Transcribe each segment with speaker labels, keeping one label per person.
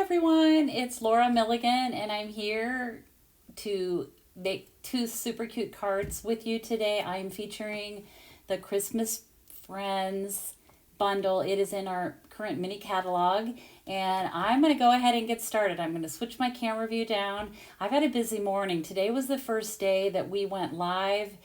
Speaker 1: everyone, it's Laura Milligan, and I'm here to make two super cute cards with you today. I'm featuring the Christmas Friends bundle. It is in our current mini catalog, and I'm going to go ahead and get started. I'm going to switch my camera view down. I've had a busy morning. Today was the first day that we went live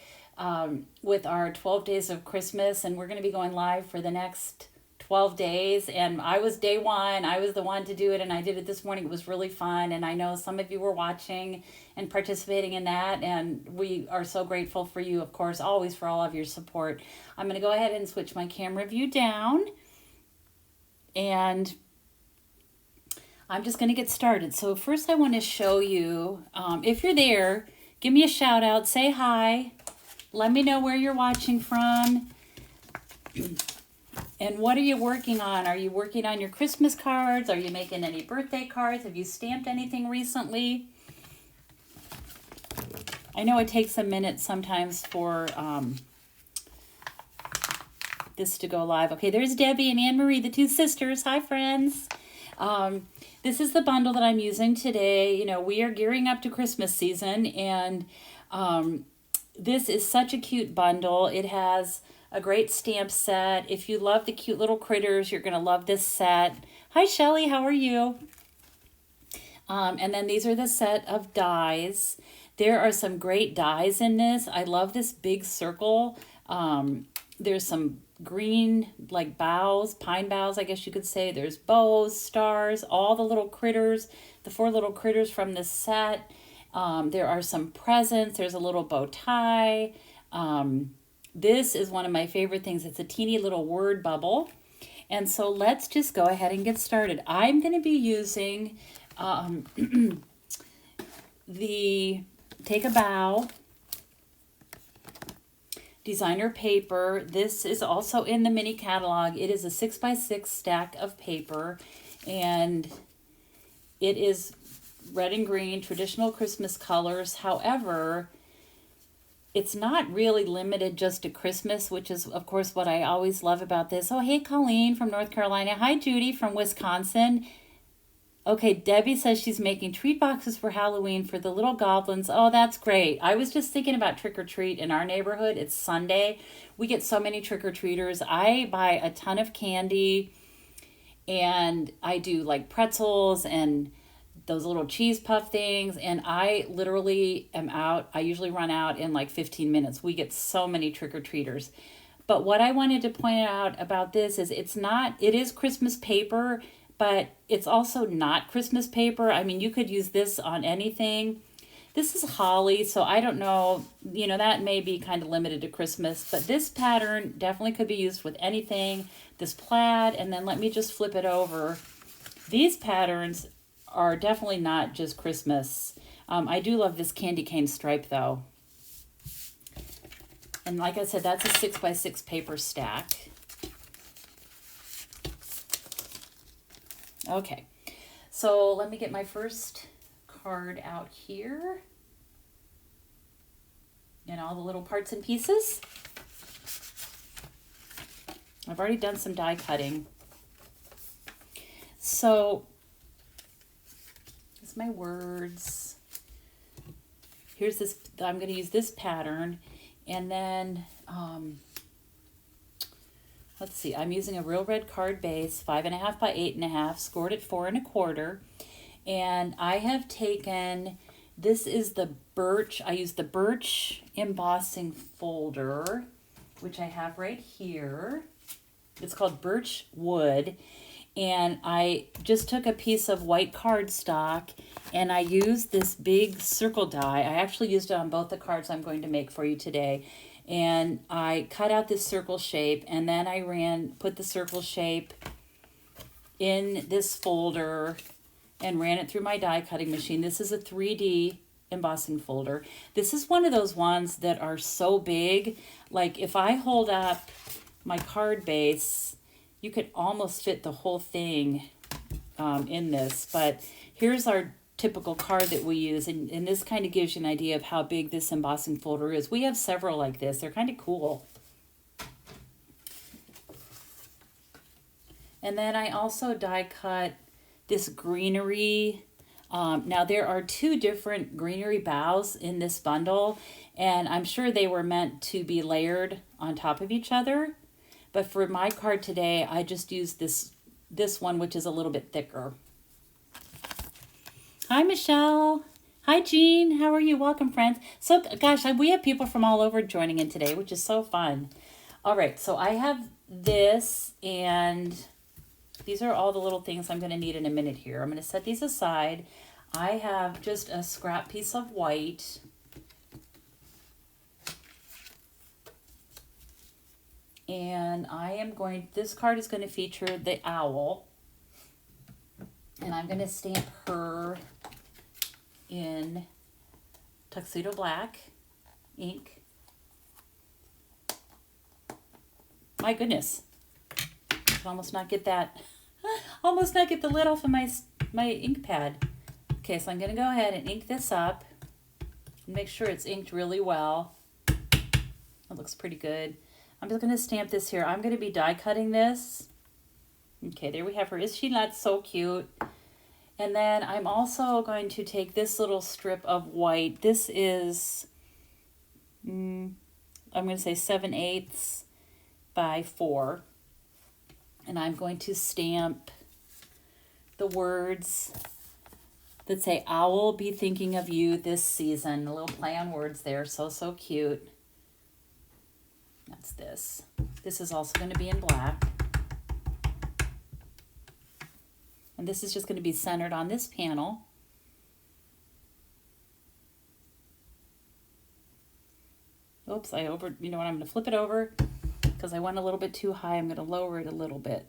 Speaker 1: with our 12 days of Christmas, and we're going to be going live for the next 12 days, and I was day one. I was the one to do it, and I did it this morning. It was really fun, and I know some of you were watching and participating in that, and we are so grateful for you, of course, always, for all of your support. I'm going to go ahead and switch my camera view down, and I'm just going to get started. So first I want to show you, if you're there, give me a shout out, say hi, let me know where you're watching from. And what are you working on? Are you working on your Christmas cards? Are you making any birthday cards? Have you stamped anything recently? I know it takes a minute sometimes for this to go live. Okay, there's Debbie and Anne Marie, the two sisters. Hi, friends. This is the bundle that I'm using today. You know, we are gearing up to Christmas season, and this is such a cute bundle. It has a great stamp set. If you love the cute little critters, you're going to love this set. Hi, Shelly. How are you? And then these are the set of dies. There are some great dies in this. I love this big circle. There's some green, like boughs, pine boughs, I guess you could say. There's bows, stars, all the little critters, the four little critters from this set. There are some presents. There's a little bow tie. This is one of my favorite things. It's a teeny little word bubble. And so let's just go ahead and get started. I'm going to be using the Take a Bow designer paper. This is also in the mini catalog. It is a 6x6 stack of paper, and it is red and green, traditional Christmas colors. However, it's not really limited just to Christmas, which is, of course, what I always love about this. Oh, hey, Colleen from North Carolina. Hi, Judy from Wisconsin. Okay, Debbie says she's making treat boxes for Halloween for the little goblins. Oh, that's great. I was just thinking about trick-or-treat in our neighborhood. It's Sunday. We get so many trick-or-treaters. I buy a ton of candy, and I do like pretzels and those little cheese puff things, and I literally am out. I usually run out in like 15 minutes. We get so many trick-or-treaters. But what I wanted to point out about this is it is Christmas paper, but it's also not Christmas paper. I mean, you could use this on anything. This is holly, so I don't know, that may be kind of limited to Christmas, but this pattern definitely could be used with anything. This plaid, and then let me just flip it over. These patterns are definitely not just Christmas. I do love this candy cane stripe, though. And like I said, that's a 6x6 paper stack. Okay, so let me get my first card out here. And all the little parts and pieces. I've already done some die cutting. So my words. Here's this. I'm going to use this pattern, and then let's see. I'm using a real red card base, 5.5 by 8.5, scored at 4 1/4, and I have taken. This is the birch. I use the birch embossing folder, which I have right here. It's called Birch Wood. And I just took a piece of white cardstock, and I used this big circle die. I actually used it on both the cards I'm going to make for you today. And I cut out this circle shape, and then I put the circle shape in this folder and ran it through my die cutting machine. This is a 3D embossing folder. This is one of those ones that are so big. Like if I hold up my card base, you could almost fit the whole thing in this. But here's our typical card that we use, and this kind of gives you an idea of how big this embossing folder is. We have several like this. They're kind of cool. And then I also die cut this greenery. Now there are 2 different greenery boughs in this bundle, and I'm sure they were meant to be layered on top of each other. But for my card today, I just used this one, which is a little bit thicker. Hi, Michelle. Hi, Jean. How are you? Welcome, friends. So, gosh, we have people from all over joining in today, which is so fun. All right, so I have this, and these are all the little things I'm going to need in a minute here. I'm going to set these aside. I have just a scrap piece of white. And this card is going to feature the owl. And I'm going to stamp her in Tuxedo Black ink. My goodness. I can almost not get that. Almost not get the lid off of my ink pad. Okay, so I'm going to go ahead and ink this up. Make sure it's inked really well. It looks pretty good. I'm just going to stamp this here. I'm going to be die cutting this. Okay, there we have her. Is she not so cute? And then I'm also going to take this little strip of white. This is, I'm going to say 7/8 by 4. And I'm going to stamp the words that say, "I will be thinking of you this season." A little play on words there. So, so cute. That's this. This is also going to be in black. And this is just going to be centered on this panel. Oops, you know what, I'm going to flip it over because I went a little bit too high. I'm going to lower it a little bit.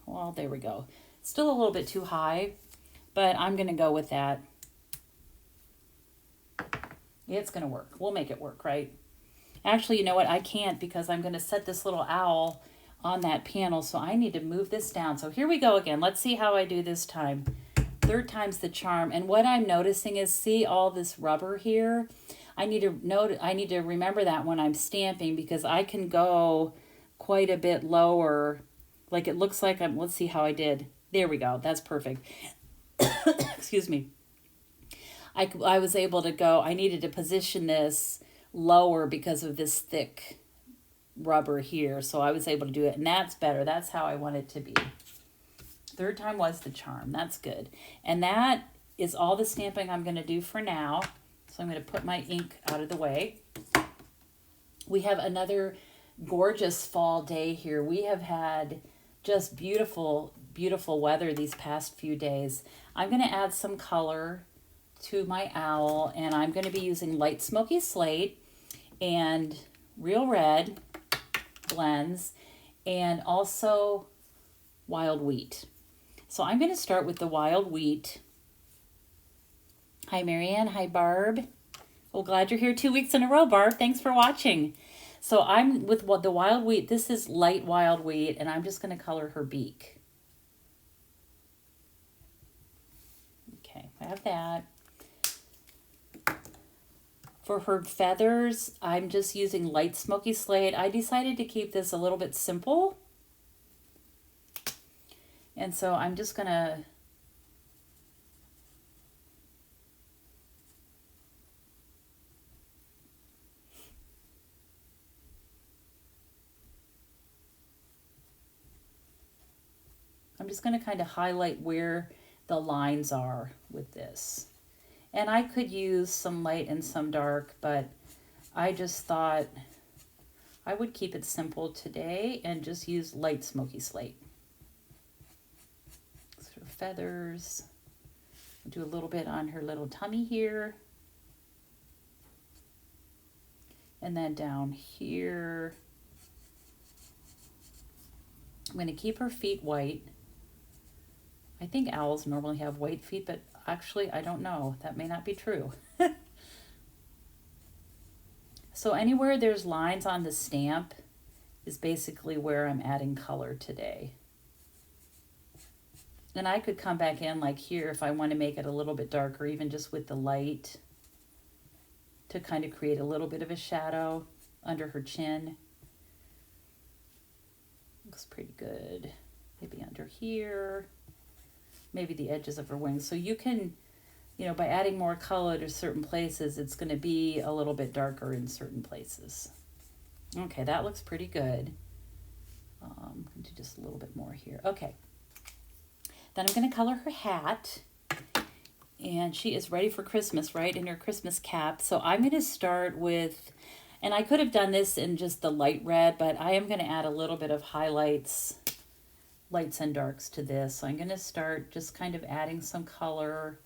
Speaker 1: Well, there we go. Still a little bit too high, but I'm going to go with that. It's going to work. We'll make it work, right? Actually, you know what? I can't because I'm going to set this little owl on that panel, so I need to move this down. So here we go again. Let's see how I do this time. 3rd time's the charm. And what I'm noticing is, see all this rubber here? I need to remember that when I'm stamping, because I can go quite a bit lower. Like it looks like let's see how I did. There we go. That's perfect. Excuse me. I was able to go, I needed to position this lower because of this thick rubber here. So I was able to do it, and that's better. That's how I want it to be. 3rd time was the charm. That's good. And that is all the stamping I'm going to do for now. So I'm going to put my ink out of the way. We have another gorgeous fall day here. We have had just beautiful, beautiful weather these past few days. I'm going to add some color to my owl, and I'm going to be using light smoky slate and real red blends, and also wild wheat. So I'm going to start with the wild wheat. Hi, Marianne. Hi, Barb. Well, glad you're here 2 weeks in a row, Barb. Thanks for watching. So I'm with the wild wheat. This is light wild wheat, and I'm just going to color her beak. Okay, I have that. For her feathers, I'm just using light smoky slate. I decided to keep this a little bit simple. And so I'm just going to kind of highlight where the lines are with this. And I could use some light and some dark, but I just thought I would keep it simple today and just use light smoky slate. So feathers, do a little bit on her little tummy here. And then down here, I'm going to keep her feet white. I think owls normally have white feet, but actually, I don't know. That may not be true. So anywhere there's lines on the stamp is basically where I'm adding color today. And I could come back in like here if I want to make it a little bit darker, even just with the light, to kind of create a little bit of a shadow under her chin. Looks pretty good. maybe under here, maybe the edges of her wings. So you can, you know, by adding more color to certain places, it's going to be a little bit darker in certain places. Okay, that looks pretty good. I'm going to do just a little bit more here. Okay. Then I'm going to color her hat. And she is ready for Christmas, right, in her Christmas cap. So I'm going to start with, and I could have done this in just the light red, but I am going to add a little bit of highlights, lights and darks to this. So I'm going to start just kind of adding some color.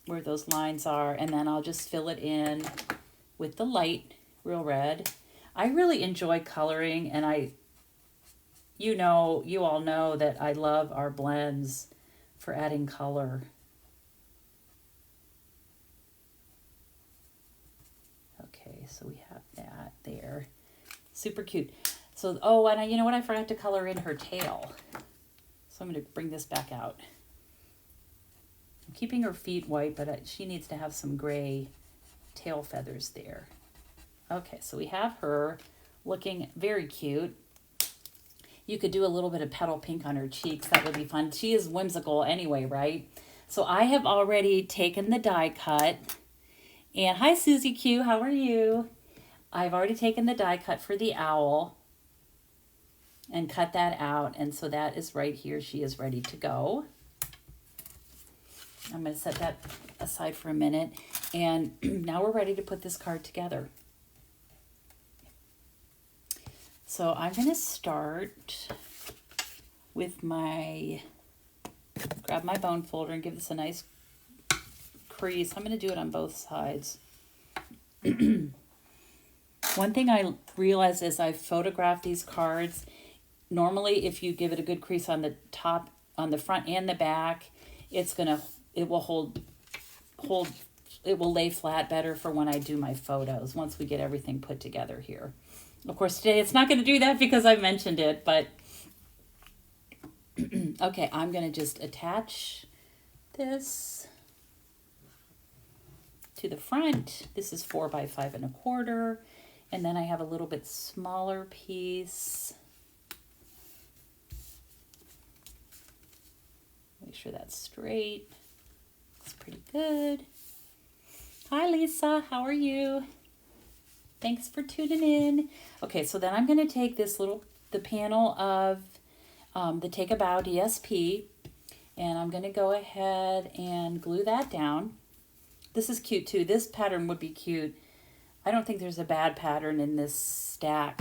Speaker 1: Where those lines are, and then I'll just fill it in with the light, real red. I really enjoy coloring, and you all know that I love our blends for adding color. Okay, so we have that there. Super cute. So, oh, and you know what? I forgot to color in her tail. So I'm going to bring this back out. I'm keeping her feet white, but she needs to have some gray tail feathers there. Okay, so we have her looking very cute. You could do a little bit of petal pink on her cheeks. That would be fun. She is whimsical anyway, right? So I have already taken the die cut. And hi, Susie Q. How are you? I've already taken the die cut for the owl and cut that out. And so that is right here. She is ready to go. I'm going to set that aside for a minute. And now we're ready to put this card together. So I'm going to start with grab my bone folder and give this a nice crease. I'm going to do it on both sides. One thing I realized as I photographed these cards, normally if you give it a good crease on the top, on the front and the back, it will lay flat better for when I do my photos once we get everything put together here. Of course, today it's not going to do that because I mentioned it, but okay, I'm going to just attach this to the front. This is 4 by 5 1/4, and then I have a little bit smaller piece. Make sure that's straight. Looks pretty good. Hi, Lisa. How are you? Thanks for tuning in. Okay, so then I'm going to take the panel of the Take a Bow DSP, and I'm going to go ahead and glue that down. This is cute too. This pattern would be cute. I don't think there's a bad pattern in this stack.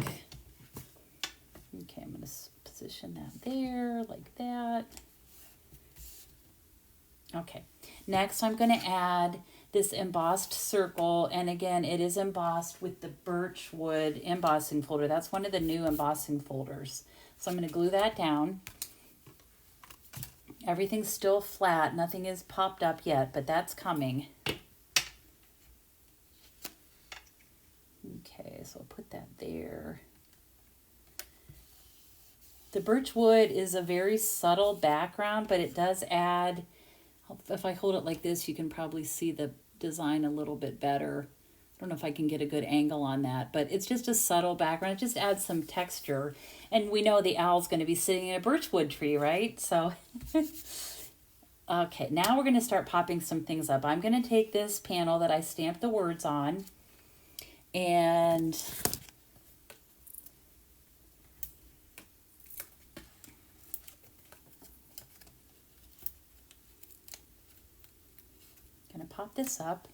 Speaker 1: Okay, I'm going to position that there like that. Okay, next I'm going to add this embossed circle, and again it is embossed with the birchwood embossing folder. That's one of the new embossing folders. So I'm going to glue that down. Everything's still flat, nothing is popped up yet, but that's coming. Okay, so I'll put that there. The birchwood is a very subtle background, but it does add, if I hold it like this, you can probably see the design a little bit better. I don't know if I can get a good angle on that, but it's just a subtle background. It just adds some texture. And we know the owl's going to be sitting in a birchwood tree, right? So, okay, now we're going to start popping some things up. I'm going to take this panel that I stamped the words on, and going to pop this up.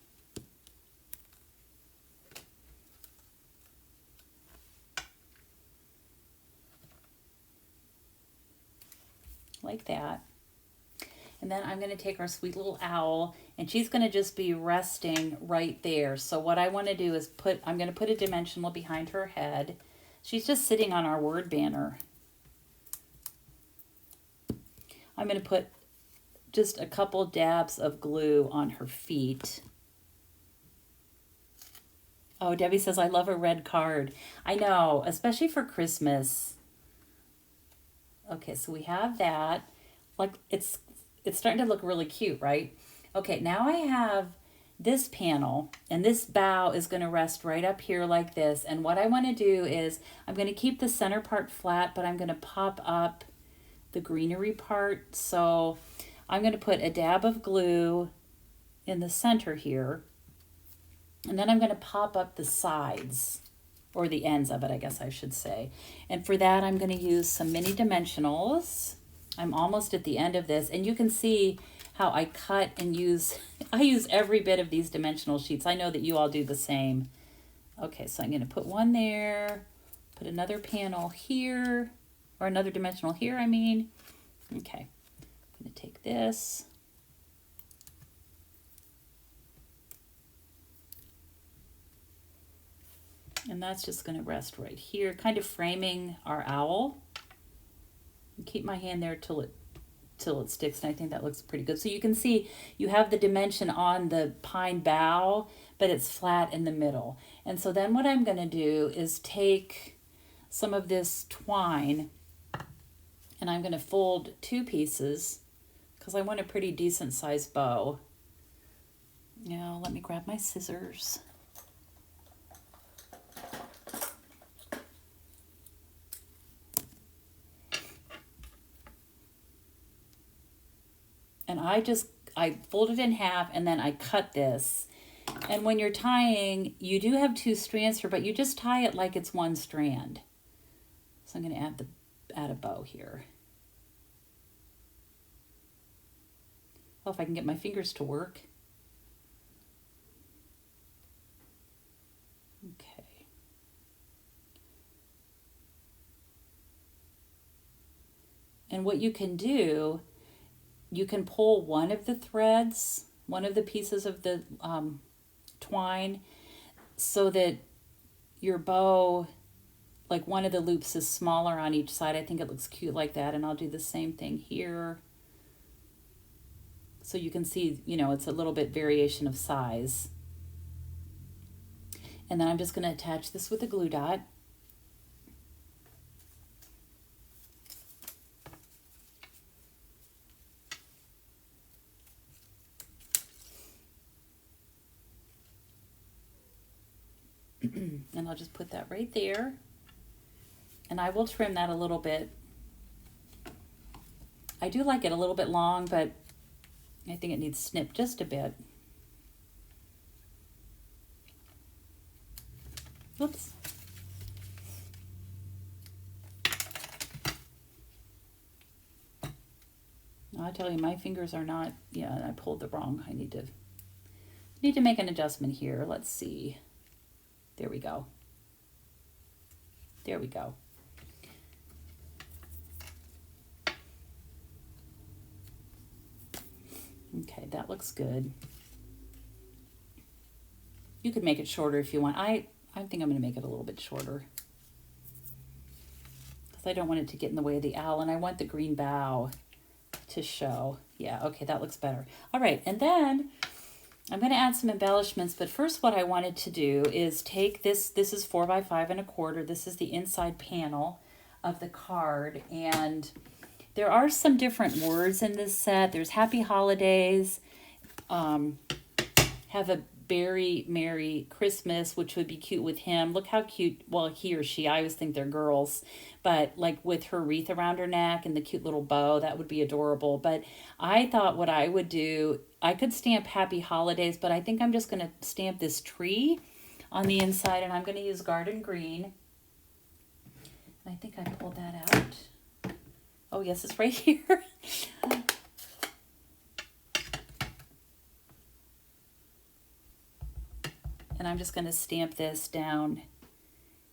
Speaker 1: Like that. And then I'm going to take our sweet little owl, and she's going to just be resting right there. So what I want to do is I'm going to put a dimensional behind her head. She's just sitting on our word banner. I'm going to put just a couple dabs of glue on her feet. Oh, Debbie says, I love a red card. I know, especially for Christmas. Okay, so we have that. Like, it's starting to look really cute, right? Okay, now I have this panel, and this bow is going to rest right up here like this. And what I want to do is I'm going to keep the center part flat, but I'm going to pop up the greenery part. So I'm going to put a dab of glue in the center here, and then I'm going to pop up the sides, or the ends of it, I guess I should say. And for that, I'm going to use some mini dimensionals. I'm almost at the end of this, and you can see how I cut and use, I use every bit of these dimensional sheets. I know that you all do the same. Okay, so I'm going to put one there, put another panel here, or another dimensional here, I mean. Okay, I'm going to take this. And that's just going to rest right here, kind of framing our owl. And keep my hand there till it sticks, and I think that looks pretty good. So you can see you have the dimension on the pine bough, but it's flat in the middle. And so then what I'm going to do is take some of this twine, and I'm going to fold 2 pieces because I want a pretty decent sized bow. Now let me grab my scissors. And I fold it in half, and then I cut this. And when you're tying, you do have 2 strands here, but you just tie it like it's 1 strand. So I'm going to add a bow here. Oh, if I can get my fingers to work. Okay. And what you can do, you can pull one of the threads, one of the pieces of the twine, so that your bow, like one of the loops is smaller on each side. I think it looks cute like that, and I'll do the same thing here. So you can see, you know, it's a little bit variation of size. And then I'm just going to attach this with a glue dot. And I'll just put that right there. And I will trim that a little bit. I do like it a little bit long, but I think it needs snipped just a bit. Oops. I tell you, my fingers are not, yeah, I pulled the wrong. I need to make an adjustment here. Let's see. There we go. There we go. Okay, that looks good. You could make it shorter if you want. I think I'm going to make it a little bit shorter, because I don't want it to get in the way of the owl, and I want the green bough to show. Yeah, okay, that looks better. All right, and then I'm going to add some embellishments, but first what I wanted to do is take this is 4 by 5 1/4. This is the inside panel of the card, and there are some different words in this set. There's Happy Holidays, have a very Merry Christmas, which would be cute with him. Look how cute, well, he or she, I always think they're girls, but like with her wreath around her neck and the cute little bow, that would be adorable. But I thought what I would do, I could stamp Happy Holidays, but I think I'm just going to stamp this tree on the inside, and I'm going to use Garden Green. And I think I pulled that out. Oh, yes, it's right here. And I'm just going to stamp this down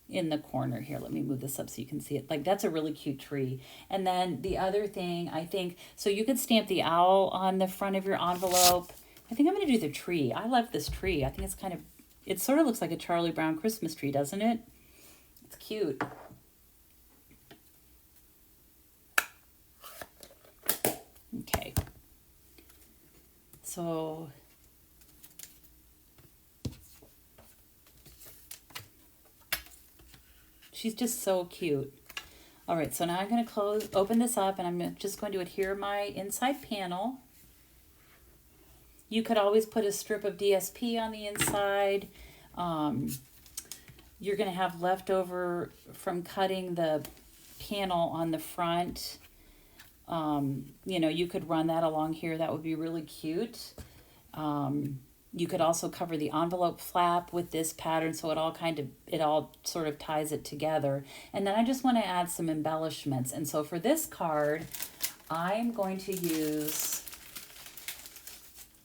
Speaker 1: in the corner here. Let me move this up so you can see it. Like, that's a really cute tree. And then the other thing, I think, so you could stamp the owl on the front of your envelope. I think I'm going to do the tree. I love this tree. I think it's kind of, it sort of looks like a Charlie Brown Christmas tree, doesn't it? It's cute. Okay. So she's just so cute. All right, so now I'm going to open this up, and I'm just going to adhere my inside panel. You could always put a strip of DSP on the inside. You're going to have leftover from cutting the panel on the front. You know, you could run that along here. That would be really cute. You could also cover the envelope flap with this pattern, so it all sort of ties it together. And then I just want to add some embellishments. And so for this card, I'm going to use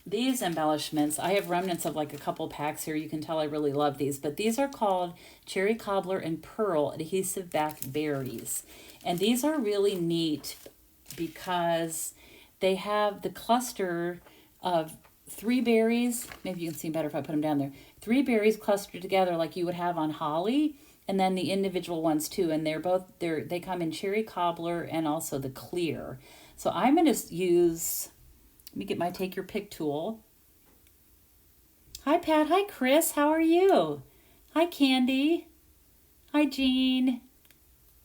Speaker 1: these embellishments. I have remnants of like a couple packs here. You can tell I really love these, but these are called Cherry Cobbler and Pearl Adhesive Back Berries. And these are really neat because they have the cluster of 3 berries. Maybe you can see better if I put them down there. 3 berries clustered together like you would have on holly, and then the individual ones too. And they come in Cherry Cobbler and also the clear. So I'm going to use, let me get my take your pick tool. Hi Pat, hi Chris, how are you? Hi Candy. Hi Jean.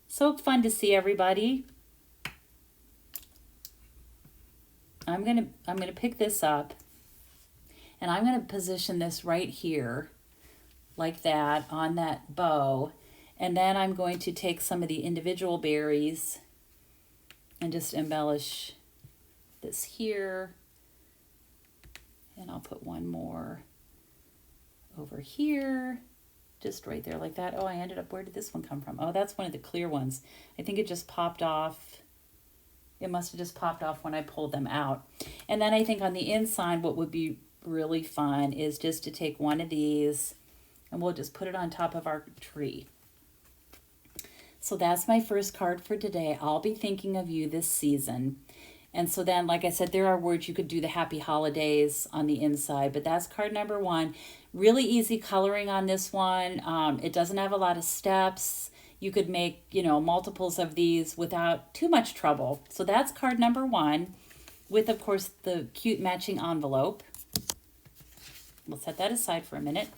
Speaker 1: So fun to see everybody. I'm gonna pick this up, and I'm gonna position this right here like that on that bow, and then I'm going to take some of the individual berries and just embellish this here, and I'll put one more over here, just right there like that. Oh, I ended up, where did this one come from? Oh, that's one of the clear ones. I think it just popped off. It must have just popped off when I pulled them out. And then I think on the inside, what would be really fun is just to take one of these and we'll just put it on top of our tree. So that's my first card for today. I'll be thinking of you this season. And so then, like I said, there are words you could do the happy holidays on the inside, but that's card number 1. Really easy coloring on this one. It doesn't have a lot of steps. You could make, you know, multiples of these without too much trouble. So that's card number 1 with, of course, the cute matching envelope. We'll set that aside for a minute.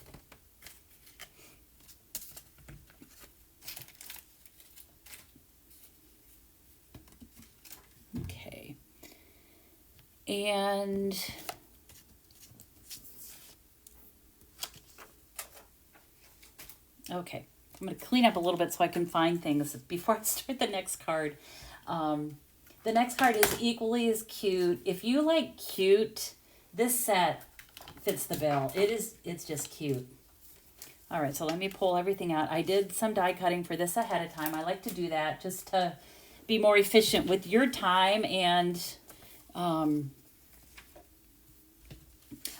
Speaker 1: Okay. And okay. I'm going to clean up a little bit so I can find things before I start the next card. The next card is equally as cute. If you like cute, this set fits the bill. It's just cute. All right, so let me pull everything out. I did some die cutting for this ahead of time. I like to do that just to be more efficient with your time. And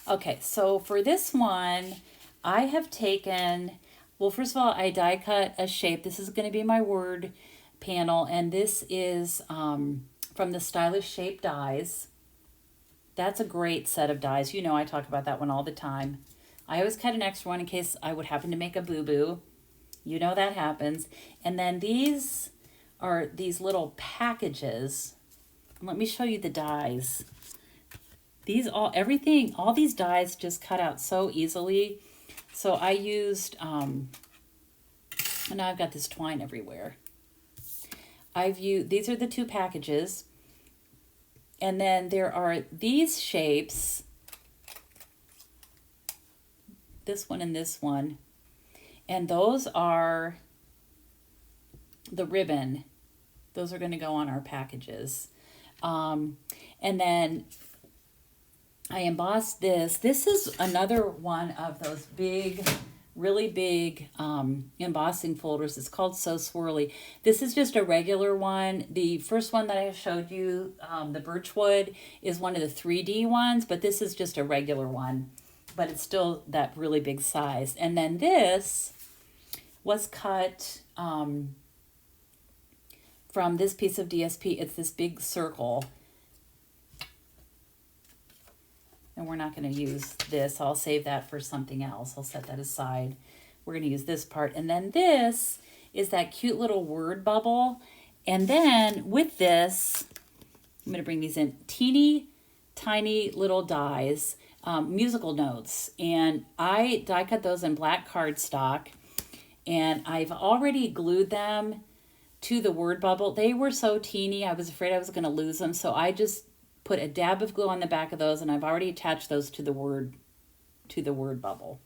Speaker 1: okay, so for this one, I have taken... Well, first of all, I die cut a shape. This is going to be my word panel, and this is from the Stylish Shape dies. That's a great set of dies. You know I talk about that one all the time. I always cut an extra one in case I would happen to make a boo-boo. You know that happens. And then these are these little packages. Let me show you the dies. All these dies just cut out so easily. So I used, and now I've got this twine everywhere. These are the 2 packages. And then there are these shapes, this one and this one. And those are the ribbon. Those are going to go on our packages. And then I embossed this. This is another one of those big, really big embossing folders. It's called So Swirly. This is just a regular one. The first one that I showed you, the Birchwood, is one of the 3D ones, but this is just a regular one. But it's still that really big size. And then this was cut from this piece of DSP. It's this big circle. And we're not going to use this. I'll save that for something else. I'll set that aside. We're going to use this part. And then this is that cute little word bubble. And then with this, I'm going to bring these in. Teeny tiny little dies, musical notes. And I die cut those in black cardstock. And I've already glued them to the word bubble. They were so teeny, I was afraid I was going to lose them. So I just put a dab of glue on the back of those, and I've already attached those to the word bubble.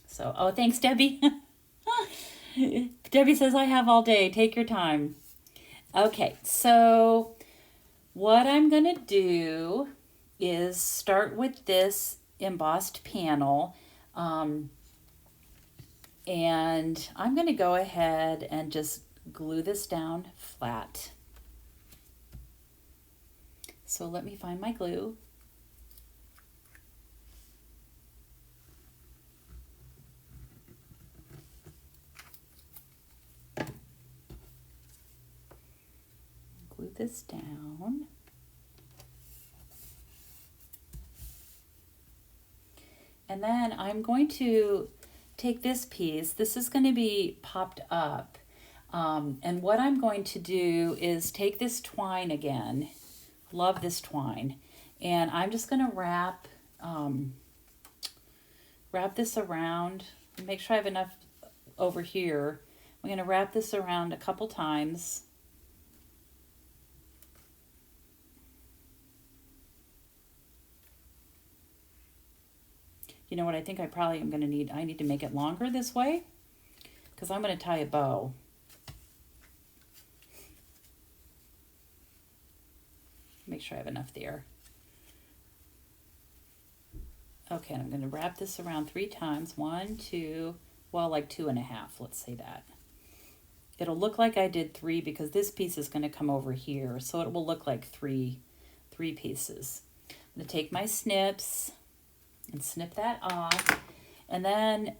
Speaker 1: So, oh, thanks, Debbie. Debbie says, I have all day. Take your time. Okay, so what I'm going to do is start with this embossed panel. And I'm going to go ahead and just glue this down flat. So let me find my glue. Glue this down. And then I'm going to take this piece. This is going to be popped up. And what I'm going to do is take this twine again. Love this twine. And I'm just going to wrap this around. Make sure I have enough over here. I'm going to wrap this around a couple times. You know what I think I probably am going to need? I need to make it longer this way because I'm going to tie a bow. Make sure I have enough there. Okay, and I'm going to wrap this around 3 times. 1, 2, well, like 2.5, let's say that. It'll look like I did 3 because this piece is going to come over here, so it will look like three pieces. I'm going to take my snips and snip that off. And then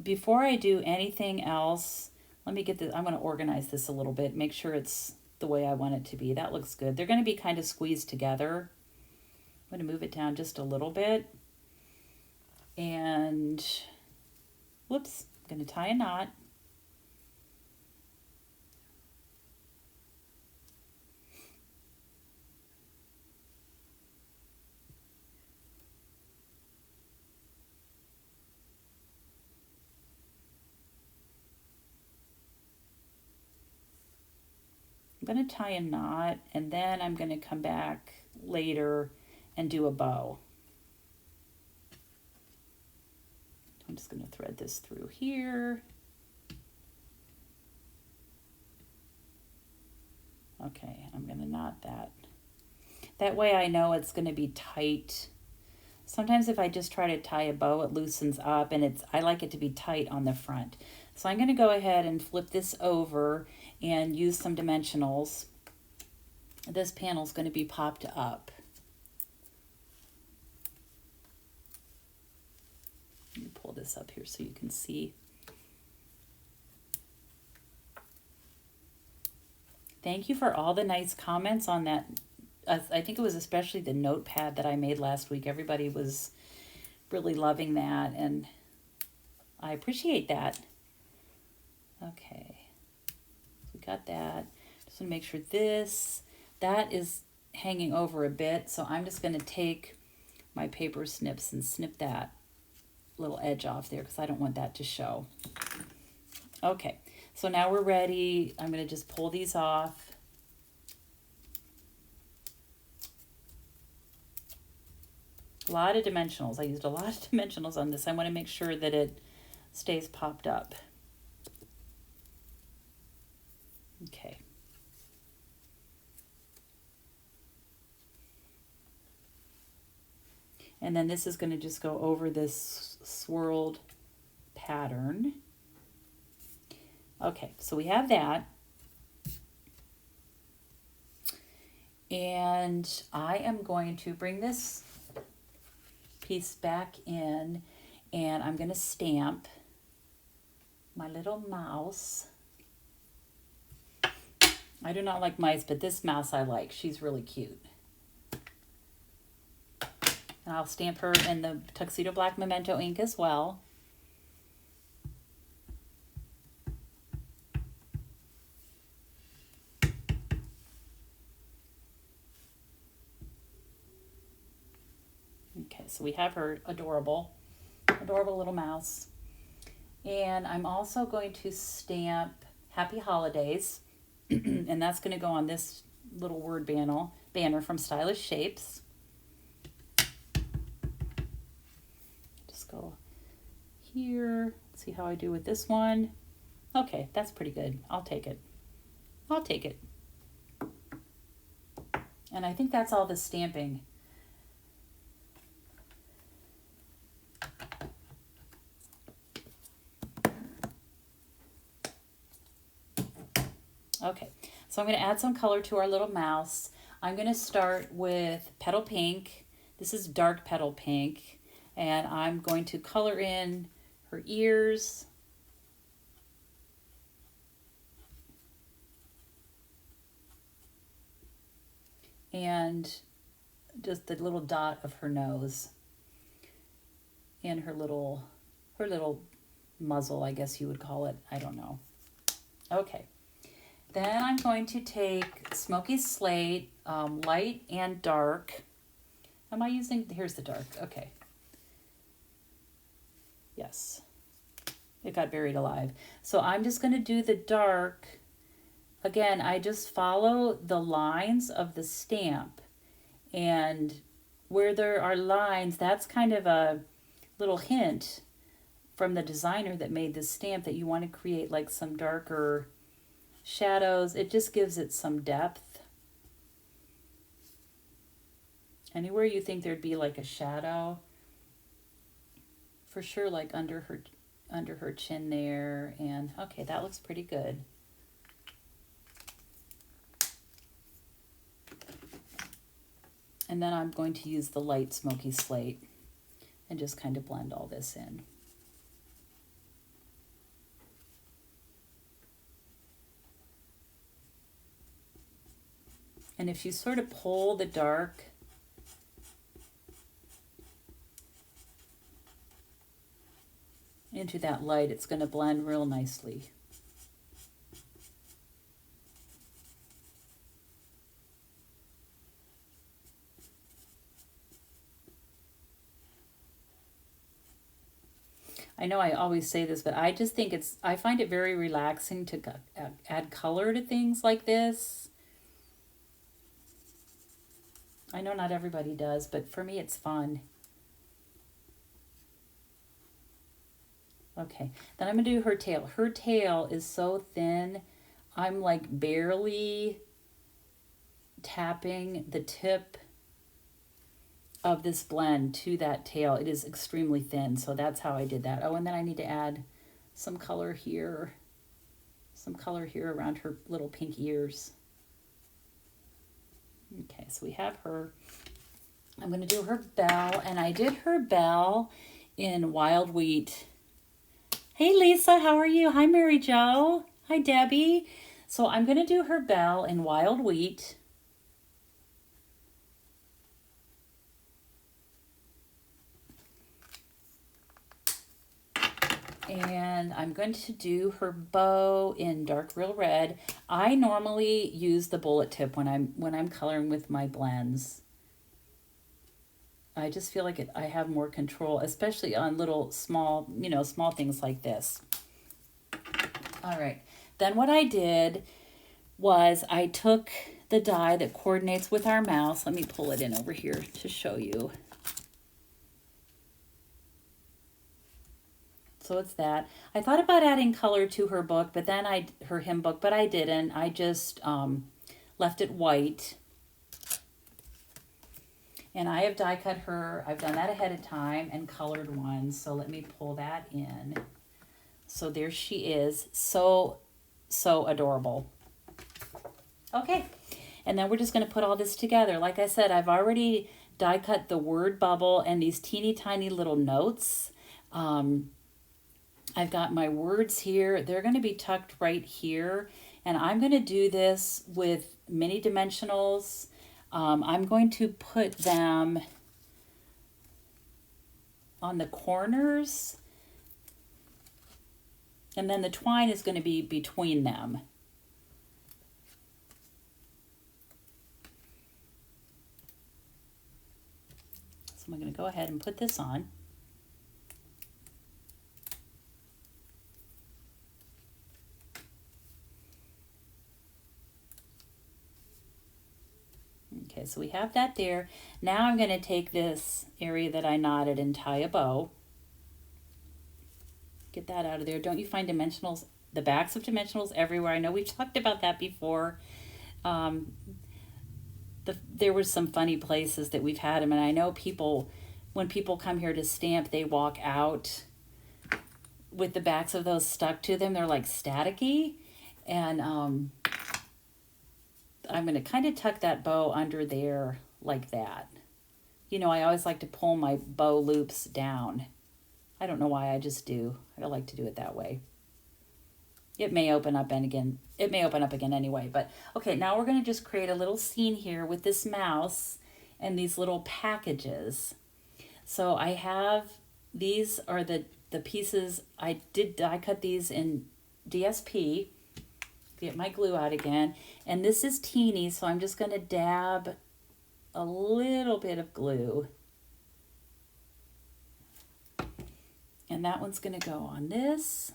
Speaker 1: before I do anything else, let me get this. I'm going to organize this a little bit, make sure it's the way I want it to be. That looks good. They're going to be kind of squeezed together. I'm going to move it down just a little bit. And whoops, I'm going to tie a knot. I'm going to tie a knot, and then I'm going to come back later and do a bow. I'm just going to thread this through here. Okay, I'm going to knot that. That way I know it's going to be tight. Sometimes if I just try to tie a bow, it loosens up, and I like it to be tight on the front. So I'm going to go ahead and flip this over and use some dimensionals. This panel is going to be popped up. Let me pull this up here so you can see. Thank you for all the nice comments on that. I think it was especially the notepad that I made last week. Everybody was really loving that, and I appreciate that. Okay, we got that. Just want to make sure that is hanging over a bit, so I'm just going to take my paper snips and snip that little edge off there because I don't want that to show. Okay, so now we're ready. I'm going to just pull these off. A lot of dimensionals. I used a lot of dimensionals on this. I want to make sure that it stays popped up. Okay. And then this is going to just go over this swirled pattern. Okay, so we have that. And I am going to bring this piece back in, and I'm going to stamp my little mouse. I do not like mice, but this mouse I like. She's really cute. And I'll stamp her in the Tuxedo Black Memento ink as well. Okay, so we have her adorable little mouse. And I'm also going to stamp Happy Holidays. And that's going to go on this little word banner from Stylish Shapes. go here. See how I do with this one. Okay, that's pretty good. I'll take it. I'll take it. And I think that's all the stamping. Okay, so I'm going to add some color to our little mouse. I'm going to start with Petal Pink. This is dark Petal Pink. And I'm going to color in her ears. And just the little dot of her nose. And her little muzzle, I guess you would call it. I don't know. Okay. Then I'm going to take Smoky Slate, light and dark. Am I using, here's the dark, okay. Yes, it got buried alive. So I'm just gonna do the dark. Again, I just follow the lines of the stamp. And where there are lines, that's kind of a little hint from the designer that made this stamp that you want to create like some darker shadows. It just gives it some depth. Anywhere you think there'd be like a shadow, for sure, like under her chin there. And okay, that looks pretty good. And then I'm going to use the light Smoky Slate and just kind of blend all this in. And if you sort of pull the dark into that light, it's going to blend real nicely. I know I always say this, but I just think I find it very relaxing to add color to things like this. I know not everybody does, but for me it's fun. Okay, then I'm going to do her tail. Her tail is so thin, I'm like barely tapping the tip of this blend to that tail. It is extremely thin, so that's how I did that. Oh, and then I need to add some color here around her little pink ears. Okay, so we have her. I'm going to do her bell, and I did her bell in Wild Wheat. Hey, Lisa, how are you? Hi, Mary Jo. Hi, Debbie. So I'm going to do her bell in Wild Wheat. And I'm going to do her bow in Dark Real Red. I normally use the bullet tip when I'm coloring with my blends. I just feel like I have more control, especially on little small things like this. All right. Then what I did was I took the die that coordinates with our mouse. Let me pull it in over here to show you. So it's that. I thought about adding color to her book, but then her hymn book, but I didn't. I just left it white. And I have die cut her. I've done that ahead of time and colored one. So let me pull that in. So there she is. So adorable. Okay. And then we're just going to put all this together. Like I said, I've already die cut the word bubble and these teeny tiny little notes. I've got my words here. They're going to be tucked right here. And I'm going to do this with mini dimensionals. I'm going to put them on the corners. And then the twine is going to be between them. So I'm going to go ahead and put this on. Okay, so we have that there. Now I'm going to take this area that I knotted and tie a bow. Get that out of there. Don't you find dimensionals, the backs of dimensionals everywhere? I know we've talked about that before. There were some funny places that we've had them, and I know people, when people come here to stamp, they walk out with the backs of those stuck to them. They're like staticky, and I'm going to kind of tuck that bow under there like that. You know, I always like to pull my bow loops down. I don't know why, I just do. I like to do it that way. It may open up again anyway, but okay, now we're going to just create a little scene here with this mouse and these little packages. So I have, these are the pieces, I cut these in DSP. Get my glue out again. And this is teeny, so I'm just going to dab a little bit of glue. And that one's going to go on this.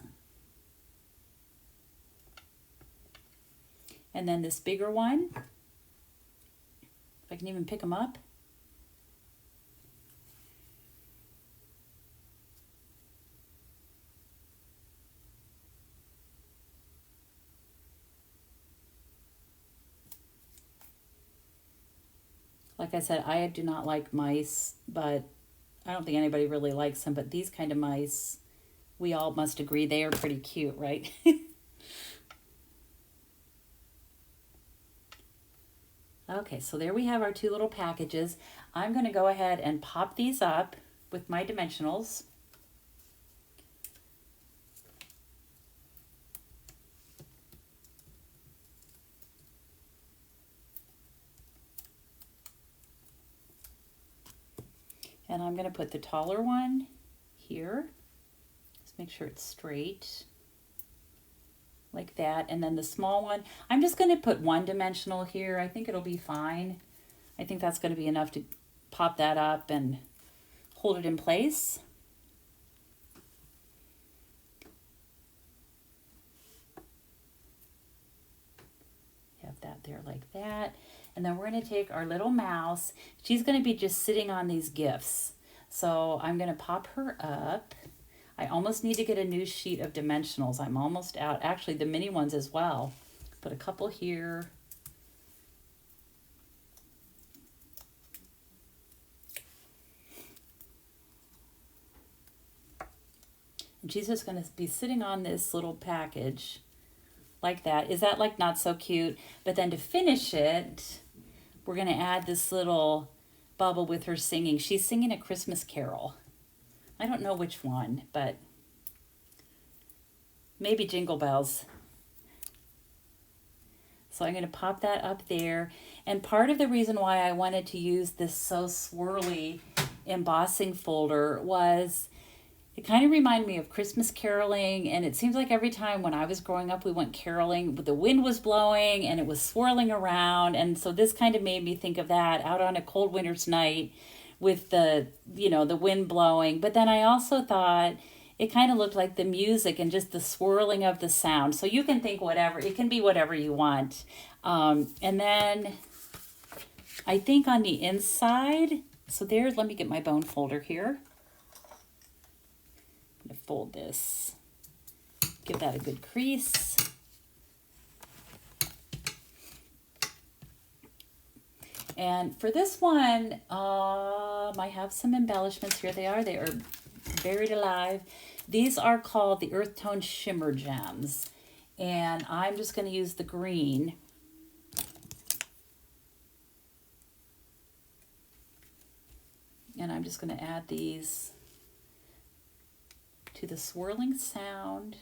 Speaker 1: And then this bigger one, if I can even pick them up. Like I said, I do not like mice, but I don't think anybody really likes them, but these kind of mice, we all must agree they are pretty cute, right? Okay, so there we have our two little packages. I'm going to go ahead and pop these up with my dimensionals. And I'm going to put the taller one here. Just make sure it's straight. Like that. And then the small one, I'm just going to put one dimensional here. I think it'll be fine. I think that's going to be enough to pop that up and hold it in place. Have that there like that. And then we're going to take our little mouse. She's going to be just sitting on these gifts. So I'm going to pop her up. I almost need to get a new sheet of dimensionals. I'm almost out. Actually, the mini ones as well. Put a couple here. And she's just going to be sitting on this little package like that. Is that like not so cute? But then to finish it, we're going to add this little bubble with her singing. She's singing a Christmas carol. I don't know which one, but maybe Jingle Bells. So I'm going to pop that up there. And part of the reason why I wanted to use this So Swirly embossing folder was it kind of reminded me of Christmas caroling. And it seems like every time when I was growing up, we went caroling, but the wind was blowing and it was swirling around. And so this kind of made me think of that out on a cold winter's night with the, you know, the wind blowing. But then I also thought it kind of looked like the music and just the swirling of the sound. So you can think whatever, it can be whatever you want. And then I think on the inside, so there's, let me get my bone folder here. I'm going to fold this, give that a good crease. And for this one, I have some embellishments. Here they are. They are buried alive. These are called the Earth Tone Shimmer Gems. And I'm just going to use the green. And I'm just going to add these to the swirling sound.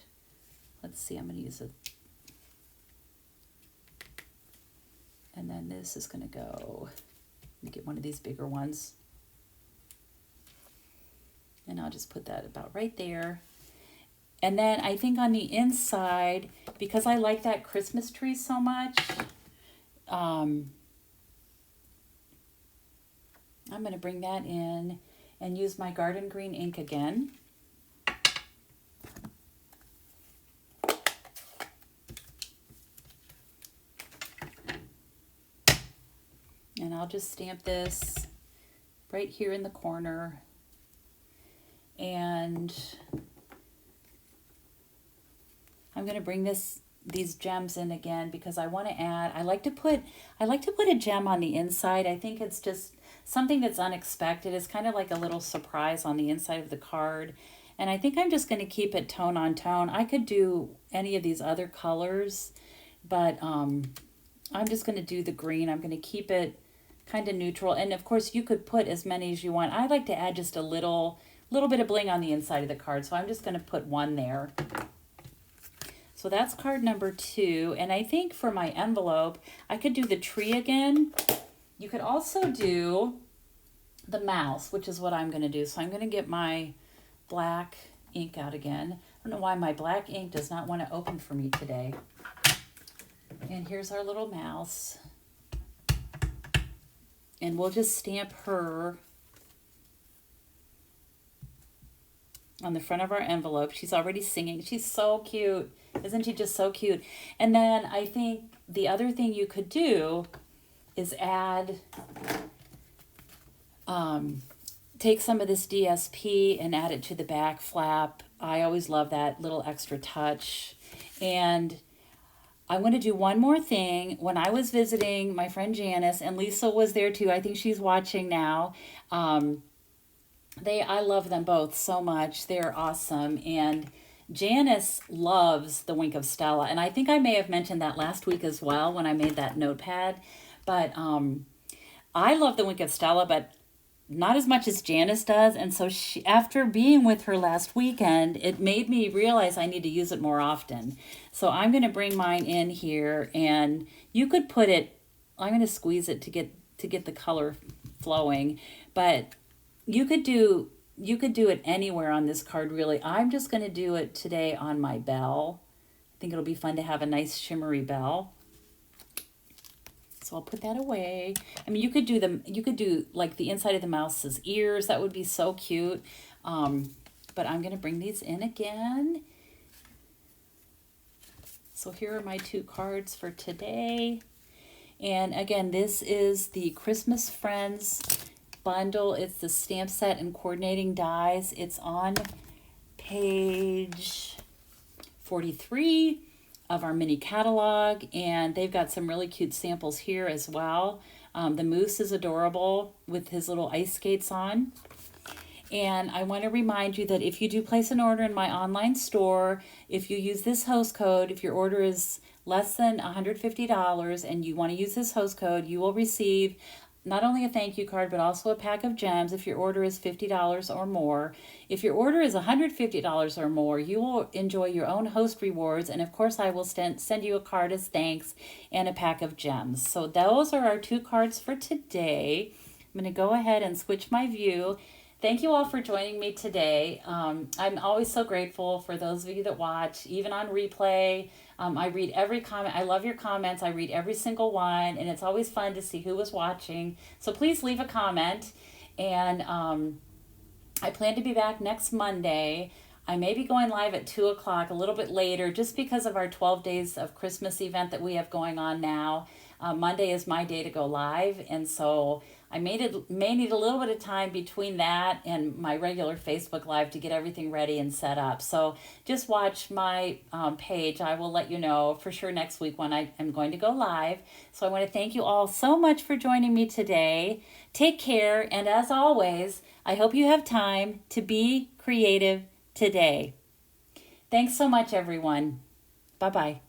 Speaker 1: Let's see, I'm going to use it. And then this is going to go, let me get one of these bigger ones. And I'll just put that about right there. And then I think on the inside, because I like that Christmas tree so much, I'm going to bring that in and use my garden green ink again. And I'll just stamp this right here in the corner. And going to bring these gems in again because I want to add, I like to put a gem on the inside. I think it's just something that's unexpected. It's kind of like a little surprise on the inside of the card. And I think I'm just going to keep it tone on tone. I could do any of these other colors, but I'm just going to do the green. I'm going to keep it kind of neutral. And of course you could put as many as you want. I like to add just a little bit of bling on the inside of the card. So I'm just going to put one there. So that's card number 2. And I think for my envelope, I could do the tree again. You could also do the mouse, which is what I'm going to do. So I'm going to get my black ink out again. I don't know why my black ink does not want to open for me today. And here's our little mouse. And we'll just stamp her on the front of our envelope. She's already singing. She's so cute. Isn't she just so cute? And then I think the other thing you could do is add, take some of this DSP and add it to the back flap. I always love that little extra touch. And I want to do one more thing. When I was visiting my friend Janice, and Lisa was there too, I think she's watching now. I love them both so much. They're awesome. And Janice loves the Wink of Stella. And I think I may have mentioned that last week as well when I made that notepad. But I love the Wink of Stella, but not as much as Janice does. And so after being with her last weekend, it made me realize I need to use it more often. So I'm going to bring mine in here, and you could put it, I'm going to squeeze it to get the color flowing, but you could do it anywhere on this card, really. I'm just going to do it today on my bell. I think it'll be fun to have a nice shimmery bell. So I'll put that away. I mean, you could do like the inside of the mouse's ears. That would be so cute. But I'm going to bring these in again. So here are my 2 cards for today. And again, this is the Christmas Friends bundle. It's the stamp set and coordinating dies. It's on page 43 of our mini catalog, and they've got some really cute samples here as well. The moose is adorable with his little ice skates on. And I want to remind you that if you do place an order in my online store, if you use this host code, if your order is less than $150 and you want to use this host code, you will receive not only a thank you card, but also a pack of gems if your order is $50 or more. If your order is $150 or more, you will enjoy your own host rewards. And of course, I will send you a card as thanks and a pack of gems. So those are our 2 cards for today. I'm going to go ahead and switch my view. Thank you all for joining me today. I'm always so grateful for those of you that watch, even on replay. I read every comment. I love your comments. I read every single one, and it's always fun to see who was watching. So please leave a comment. And I plan to be back next Monday. I may be going live at 2 o'clock, a little bit later, just because of our 12 Days of Christmas event that we have going on now. Monday is my day to go live, and so I may need a little bit of time between that and my regular Facebook Live to get everything ready and set up. So just watch my page. I will let you know for sure next week when I am going to go live. So I want to thank you all so much for joining me today. Take care, and as always, I hope you have time to be creative today. Thanks so much, everyone. Bye-bye.